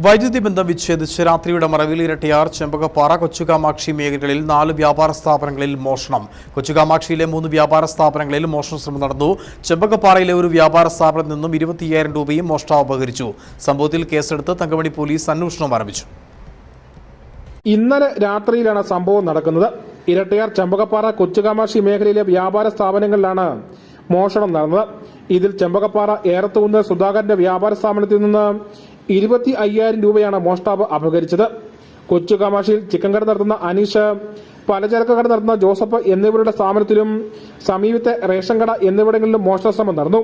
വൈദ്യുതി ബന്ധം വിച്ഛേദിച്ച് രാത്രിയുടെ മറവിൽ ഇരട്ടിയാർ, ചെമ്പകപ്പാറ, കൊച്ചുകാമാക്ഷി മേഖലകളിൽ 4 വ്യാപാര സ്ഥാപനങ്ങളിൽ മോഷണം. കൊച്ചുകാമാക്ഷിയിലെ 3 വ്യാപാര സ്ഥാപനങ്ങളിൽ മോഷണശ്രമം നടന്നു. ചെമ്പകപ്പാറയിലെ ഒരു വ്യാപാര സ്ഥാപനത്തിൽ നിന്നും 25,000 രൂപയും മോഷ്ടാവ് അപഹരിച്ചു. സംഭവത്തിൽ കേസെടുത്ത് തങ്കമണി പോലീസ് അന്വേഷണം ആരംഭിച്ചു. ഇന്നലെ രാത്രിയിലാണ് സംഭവം നടക്കുന്നത്. ഇരട്ടയാർ, ചെമ്പകപ്പാറ, കൊച്ചുകാമാക്ഷി മേഖലയിലെ വ്യാപാര സ്ഥാപനങ്ങളിലാണ് മോഷണം നടന്നത്. ഇതിൽ ചെമ്പകപ്പാറ ഏറത്തുകുന്ന് സുധാകരന്റെ വ്യാപാര സ്ഥാപനത്തിൽ നിന്ന് 25,000 രൂപയാണ് മോഷ്ടാവ് അപഹരിച്ചത്. കൊച്ചുകാമാക്ഷിയിൽ ചിക്കൻ കട നടത്തുന്ന അനീഷ്, പലചരക്ക് കട നടത്തുന്ന ജോസഫ് എന്നിവരുടെ സ്ഥാപനത്തിലും സമീപത്തെ റേഷൻ കട എന്നിവിടങ്ങളിലും മോഷണശ്രമം നടന്നു.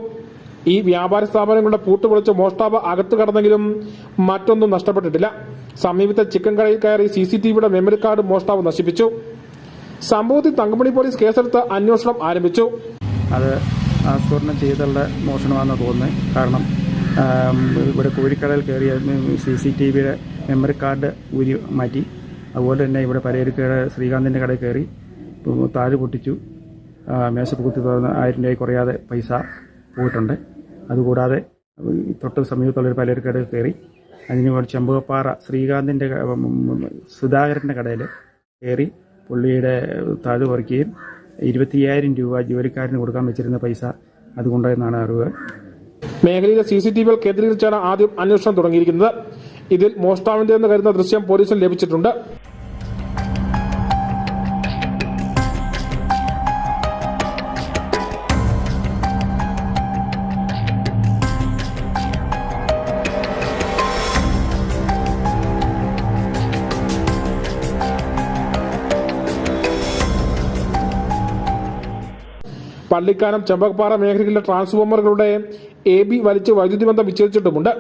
ഈ വ്യാപാര സ്ഥാപനങ്ങളുടെ പൂട്ടുപൊളിച്ച് മോഷ്ടാവ് അകത്ത് കടന്നെങ്കിലും മറ്റൊന്നും നഷ്ടപ്പെട്ടിട്ടില്ല. സമീപത്തെ ചിക്കൻ കടയിൽ കയറി CCTVയുടെ മെമ്മറി കാർഡ് മോഷ്ടാവ് നശിപ്പിച്ചു. സംഭവത്തിൽ തങ്കമണി പോലീസ് കേസെടുത്ത് അന്വേഷണം ആരംഭിച്ചു. അത് ആസൂത്രണം ചെയ്തുള്ള മോഷണമാണെന്ന് തോന്നുന്നത്. കാരണം ഇവിടെ കോഴിക്കടയിൽ കയറിയ CCTVയുടെ മെമ്മറി കാർഡ് ഊരി മാറ്റി. അതുപോലെ തന്നെ ഇവിടെ പലചരക്ക് ശ്രീകാന്തിൻ്റെ കടയിൽ കയറി താഴ് പൊട്ടിച്ചു. മേശപ്പുകുത്തി തുറന്ന് 1000 രൂപയിൽ കുറയാതെ പൈസ പോയിട്ടുണ്ട്. അതുകൂടാതെ തൊട്ട് സമീപത്തുള്ളൊരു പലചരക്ക് കടയിൽ കയറി അതിന് ചെമ്പകപ്പാറ ശ്രീകാന്തിൻ്റെ സുധാകരൻ്റെ കടയിൽ കയറി പുള്ളിയുടെ താഴ് പറിക്കുകയും 25,000 രൂപ ജോലിക്കാരന് കൊടുക്കാൻ വെച്ചിരുന്ന പൈസ അതുകൊണ്ടെന്നാണ് അറിവ്. മേഖലയിലെ CCTVകൾ കേന്ദ്രീകരിച്ചാണ് ആദ്യം അന്വേഷണം തുടങ്ങിയിരിക്കുന്നത്. ഇതിൽ മോഷ്ടാവിന്റെ എന്ന് കരുതുന്ന ദൃശ്യം പോലീസിന് ലഭിച്ചിട്ടുണ്ട്. പള്ളിക്കാനം, ചെമ്പകപ്പാറ മേഖലകളിലെ ട്രാൻസ്ഫോമറുകളുടെ AB വലിച്ച് വൈദ്യുതി ബന്ധം വിച്ഛേദിച്ചിട്ടുമുണ്ട്.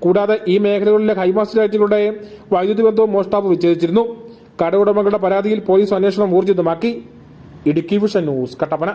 കൂടാതെ ഈ മേഖലകളിലെ ഹൈമാസ്റ്റ് ലൈറ്റുകളുടെ വൈദ്യുതി ബന്ധവും മോഷ്ടാവ് വിച്ഛേദിച്ചിരുന്നു. കട ഉടമകളുടെ പരാതിയിൽ പോലീസ് അന്വേഷണം ഊർജിതമാക്കി. Idukki vision news, Kattappana.